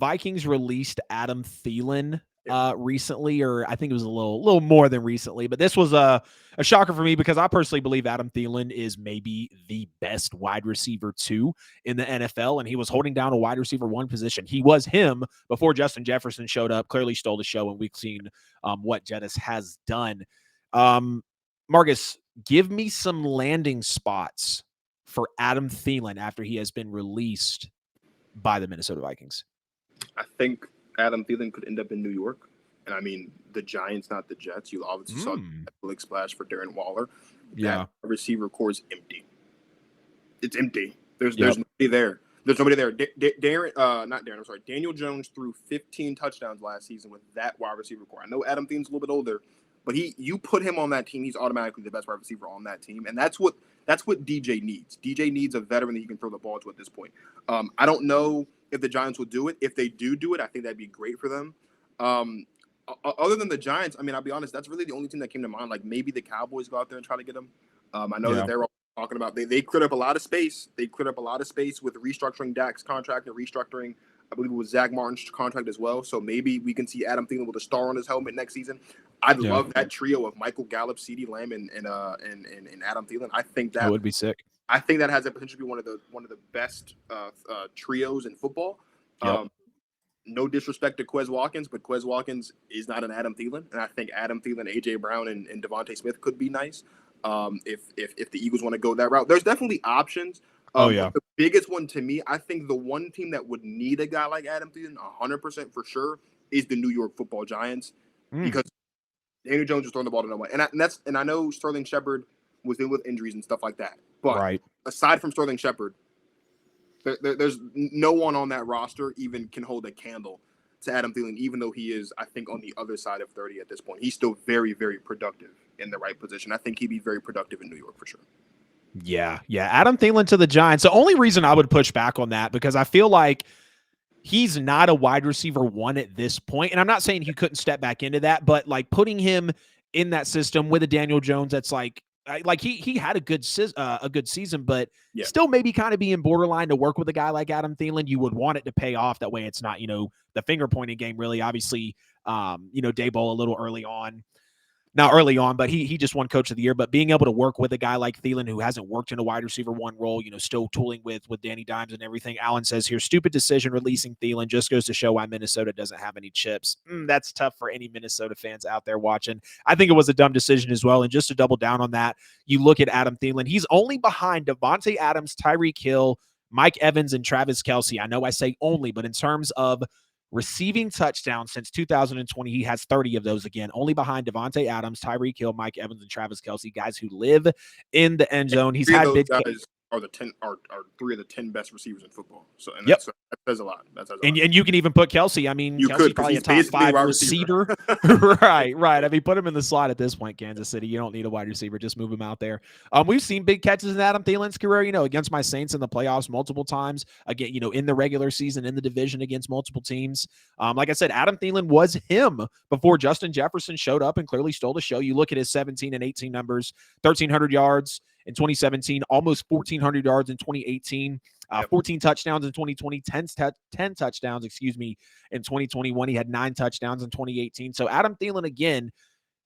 Vikings released Adam Thielen recently, or I think it was a little more than recently, but this was a shocker for me because I personally believe Adam Thielen is maybe the best wide receiver 2 in the NFL, and he was holding down a wide receiver 1 position. He was him before Justin Jefferson showed up, clearly stole the show, and we've seen what Jettis has done. Marcus, give me some landing spots for Adam Thielen after he has been released by the Minnesota Vikings. I think Adam Thielen could end up in New York. And I mean, the Giants, not the Jets. You obviously saw the big splash for Darren Waller. That receiver core is empty. It's empty. There's nobody there. There's nobody there. Daniel Jones threw 15 touchdowns last season with that wide receiver core. I know Adam Thielen's a little bit older, but you put him on that team, he's automatically the best wide receiver on that team. And that's what DJ needs. DJ needs a veteran that he can throw the ball to at this point. I don't know if the Giants will do it. If they do it, I think that'd be great for them. Other than the Giants, I mean, I'll be honest, that's really the only team that came to mind. Like maybe the Cowboys go out there and try to get him. I know that they're all talking about they cleared up a lot of space. They cleared up a lot of space with restructuring Dak's contract and restructuring, I believe it was Zach Martin's contract as well. So maybe we can see Adam Thielen with a star on his helmet next season. I'd love that trio of Michael Gallup, CeeDee Lamb, and Adam Thielen. I think that would be sick. I think that has the potential to be one of the best trios in football. No disrespect to Quez Watkins, but Quez Watkins is not an Adam Thielen, and I think Adam Thielen, AJ Brown, and Devontae Smith could be nice if the Eagles want to go that route. There's definitely options. The biggest one to me, I think the one team that would need a guy like Adam Thielen 100% for sure is the New York Football Giants because Daniel Jones was throwing the ball to no one, and I know Sterling Shepard was dealing with injuries and stuff like that, but aside from Sterling Shepard, there's no one on that roster even can hold a candle to Adam Thielen, even though he is, I think, on the other side of 30 at this point. He's still very, very productive in the right position. I think he'd be very productive in New York for sure. Yeah. Adam Thielen to the Giants. The only reason I would push back on that, because I feel like he's not a wide receiver 1 at this point. And I'm not saying he couldn't step back into that, but like putting him in that system with a Daniel Jones, that's like he had a good season, but still maybe kind of being borderline to work with a guy like Adam Thielen. You would want it to pay off. That way it's not, the finger pointing game really. Obviously, Daboll a little early on. Not early on, but he just won Coach of the Year. But being able to work with a guy like Thielen who hasn't worked in a wide receiver 1 role, still tooling with Danny Dimes and everything. Alan says here, stupid decision releasing Thielen, just goes to show why Minnesota doesn't have any chips. That's tough for any Minnesota fans out there watching. I think it was a dumb decision as well. And just to double down on that, you look at Adam Thielen, he's only behind Devontae Adams, Tyreek Hill, Mike Evans, and Travis Kelce. I know I say only, but in terms of receiving touchdowns since 2020, he has 30 of those again, only behind Devontae Adams, Tyreek Hill, Mike Evans, and Travis Kelce, guys who live in the end zone. He's had big guys are 3 of the 10 best receivers in football. So that says a lot. And you can even put Kelce. I mean, Kelce's probably a top 5 receiver. right. I mean, put him in the slot at this point, Kansas City. You don't need a wide receiver. Just move him out there. We've seen big catches in Adam Thielen's career, against my Saints in the playoffs multiple times. Again, in the regular season, in the division against multiple teams. Like I said, Adam Thielen was him before Justin Jefferson showed up and clearly stole the show. You look at his 17 and 18 numbers, 1,300 yards in 2017, almost 1,400 yards in 2018, 14 touchdowns in 2020, 10 touchdowns, in 2021. He had 9 touchdowns in 2018. So Adam Thielen, again,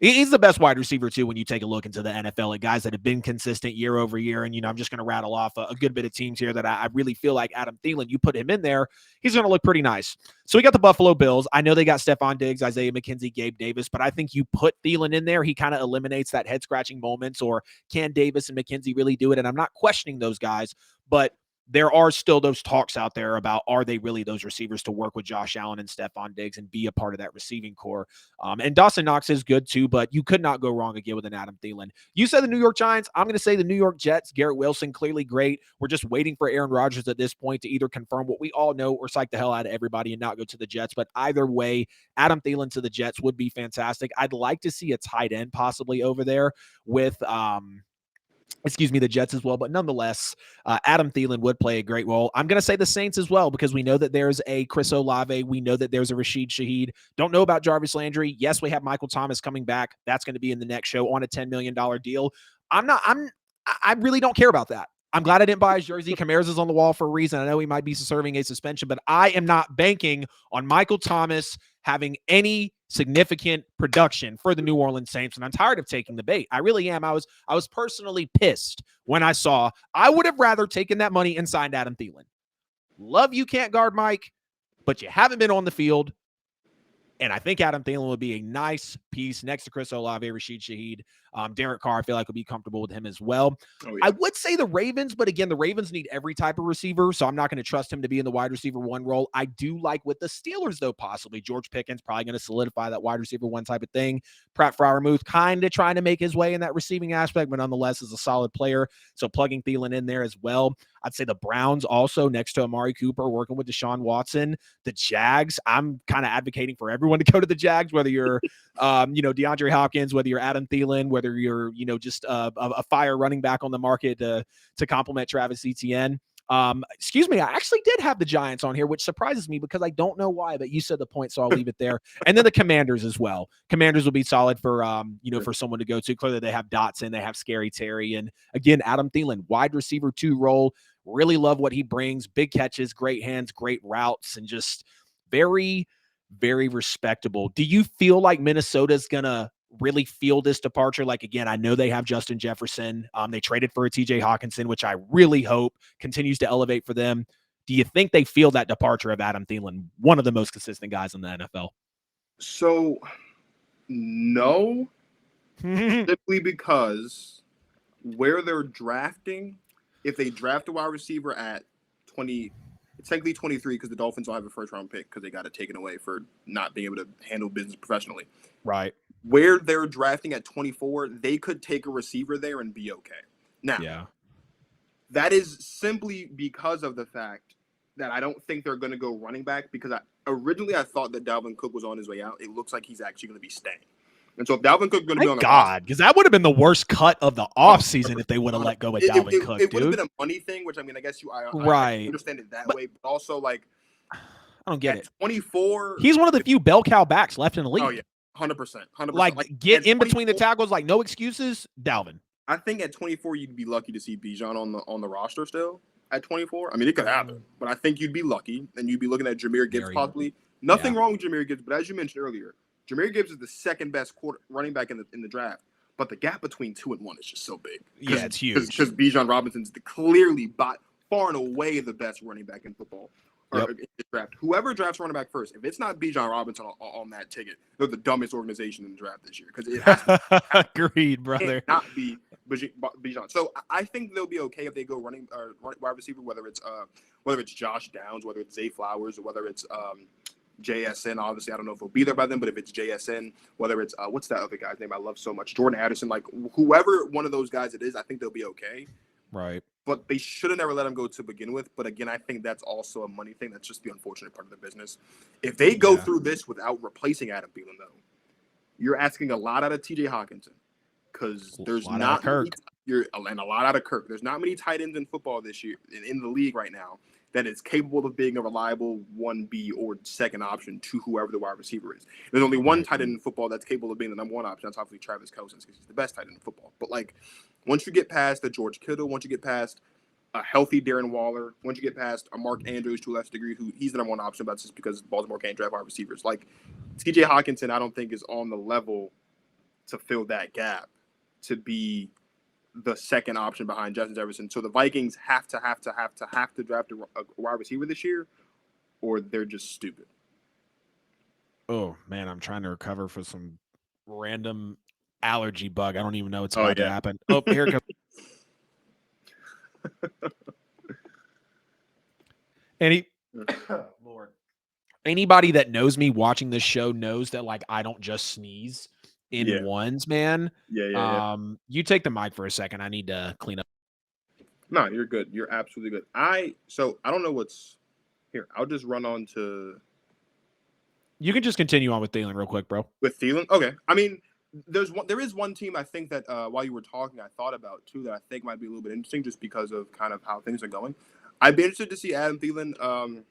he's the best wide receiver, too, when you take a look into the NFL at guys that have been consistent year over year. And, I'm just going to rattle off a good bit of teams here that I really feel like Adam Thielen, you put him in there, he's going to look pretty nice. So we got the Buffalo Bills. I know they got Stephon Diggs, Isaiah McKenzie, Gabe Davis, but I think you put Thielen in there, he kind of eliminates that head-scratching moments, or can Davis and McKenzie really do it? And I'm not questioning those guys, but there are still those talks out there about, are they really those receivers to work with Josh Allen and Stephon Diggs and be a part of that receiving core? And Dawson Knox is good too, but you could not go wrong again with an Adam Thielen. You said the New York Giants. I'm going to say the New York Jets. Garrett Wilson, clearly great. We're just waiting for Aaron Rodgers at this point to either confirm what we all know or psych the hell out of everybody and not go to the Jets. But either way, Adam Thielen to the Jets would be fantastic. I'd like to see a tight end possibly over there with the Jets as well. But nonetheless, Adam Thielen would play a great role. I'm going to say the Saints as well, because we know that there's a Chris Olave. We know that there's a Rashid Shaheed. Don't know about Jarvis Landry. Yes, we have Michael Thomas coming back. That's going to be in the next show on a $10 million deal. I really don't care about that. I'm glad I didn't buy his jersey. Kamara's is on the wall for a reason. I know he might be serving a suspension, but I am not banking on Michael Thomas having any significant production for the New Orleans Saints, and I'm tired of taking the bait. I really am. I was personally pissed when I saw. I would have rather taken that money and signed Adam Thielen. Love you can't guard Mike, but you haven't been on the field. And I think Adam Thielen would be a nice piece next to Chris Olave, Rashid Shaheed. Derek Carr, I feel like would be comfortable with him as well. Oh, yeah. I would say the Ravens, but again, the Ravens need every type of receiver, so I'm not going to trust him to be in the wide receiver one role. I do like with the Steelers, though, possibly. George Pickens probably going to solidify that wide receiver one type of thing. Pratt Freiermuth kind of trying to make his way in that receiving aspect, but nonetheless is a solid player. So plugging Thielen in there as well. I'd say the Browns also next to Amari Cooper, working with Deshaun Watson. The Jags, I'm kind of advocating for everyone to go to the Jags, whether you're, DeAndre Hopkins, whether you're Adam Thielen, whether you're, just a fire running back on the market to complement Travis Etienne. Excuse me, I actually did have the Giants on here, which surprises me because I don't know why, but you said the point, so I'll leave it there. And then the Commanders as well. Commanders will be solid for, for someone to go to. Clearly they have Dotson, they have Scary Terry, and again, Adam Thielen, wide receiver 2 role. Really love what he brings. Big catches, great hands, great routes, and just very, very respectable. Do you feel like Minnesota's going to really feel this departure? Like, again, I know they have Justin Jefferson. They traded for a TJ Hawkinson, which I really hope continues to elevate for them. Do you think they feel that departure of Adam Thielen, one of the most consistent guys in the NFL? So, no. Simply because where they're drafting, if they draft a wide receiver at 20, it's technically 23 because the Dolphins will have a first-round pick because they got it taken away for not being able to handle business professionally. Right. Where they're drafting at 24, they could take a receiver there and be okay. Now, that is simply because of the fact that I don't think they're going to go running back because originally I thought that Dalvin Cook was on his way out. It looks like he's actually going to be staying. And so if Dalvin Cook is going to be on the roster, because that would have been the worst cut of the offseason if they would have let go of Dalvin Cook, it would have been a money thing, which I mean, I guess I understand it that way, but also like I don't get it. 24, he's one of the few bell cow backs left in the league. Oh yeah, 100%. Like get in between the tackles, like no excuses, Dalvin. I think at 24 you'd be lucky to see Bijan on the roster still. At 24, I mean it could happen, but I think you'd be lucky, and you'd be looking at Jahmyr Gibbs possibly. Nothing wrong with Jahmyr Gibbs, but as you mentioned earlier, Jahmyr Gibbs is the second best running back in the draft, but the gap between 2 and 1 is just so big. Yeah, it's huge. Because Bijan Robinson's clearly far and away the best running back in football. Or in the draft. Whoever drafts running back first, if it's not Bijan Robinson on that ticket, they're the dumbest organization in the draft this year. Because it has to agreed, brother. Not be Bijan. So I think they'll be okay if they go running wide receiver, whether it's Josh Downs, whether it's Zay Flowers, or whether it's JSN. Obviously, I don't know if he'll be there by then, but if it's JSN, whether it's what's that other guy's name I love so much, Jordan Addison, like whoever one of those guys it is, I think they'll be okay. Right. But they should have never let him go to begin with. But again, I think that's also a money thing. That's just the unfortunate part of the business. If they go through this without replacing Adam Thielen, though, you're asking a lot out of TJ Hawkinson because there's not Kirk. And a lot out of Kirk. There's not many tight ends in football this year in the league right now that is capable of being a reliable 1B or second option to whoever the wide receiver is. There's only one tight end in football that's capable of being the number one option. That's obviously Travis Kelce because he's the best tight end in football. But like, once you get past the George Kittle, once you get past a healthy Darren Waller, once you get past a Mark Andrews to a less degree, who he's the number one option, but that's just because Baltimore can't draft wide receivers. Like TJ Hawkinson, I don't think is on the level to fill that gap to be the second option behind Justin Jefferson. So the Vikings have to draft a wide receiver this year, or they're just stupid. Oh man, I'm trying to recover from some random allergy bug. I don't even know what's about to happen. Oh, here it comes. Lord. Anybody that knows me watching this show knows that like I don't just sneeze in ones, man. Yeah. You take the mic for a second. I need to clean up. No, you're good. You're absolutely good. I don't know what's here. I'll just run on to. You can just continue on with Thielen real quick, bro. With Thielen? Okay. I mean, there is one team I think that while you were talking, I thought about too that I think might be a little bit interesting just because of kind of how things are going. I'd be interested to see Adam Thielen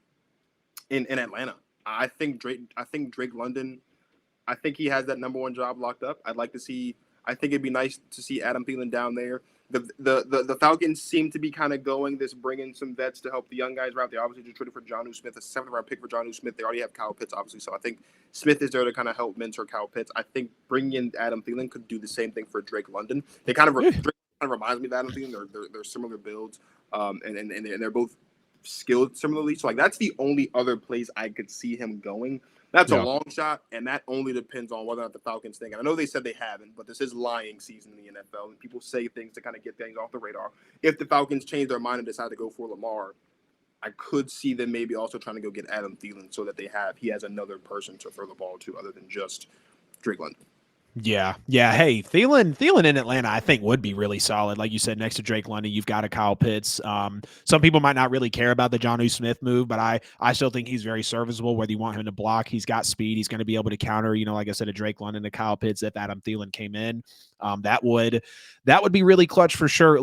in Atlanta. I think Drake London. I think he has that number one job locked up. I'd like to see. I think it'd be nice to see Adam Thielen down there. The Falcons seem to be kind of going this, bringing some vets to help the young guys out. They obviously just traded for Jonnu Smith, a 7th-round pick for Jonnu Smith. They already have Kyle Pitts, obviously, so I think Smith is there to kind of help mentor Kyle Pitts. I think bringing in Adam Thielen could do the same thing for Drake London. They kind of reminds me of Adam Thielen. They're similar builds, and they're both skilled similarly. So like that's the only other place I could see him going. That's a long shot, and that only depends on whether or not the Falcons think. And I know they said they haven't, but this is lying season in the NFL, and people say things to kind of get things off the radar. If the Falcons change their mind and decide to go for Lamar, I could see them maybe also trying to go get Adam Thielen so that he has another person to throw the ball to other than just Drake London. Yeah. Hey, Thielen in Atlanta, I think would be really solid. Like you said, next to Drake London, you've got a Kyle Pitts. Some people might not really care about the Jonnu Smith move, but I still think he's very serviceable. Whether you want him to block, he's got speed. He's going to be able to counter, like I said, a Drake London, to Kyle Pitts if Adam Thielen came in. That would be really clutch for sure.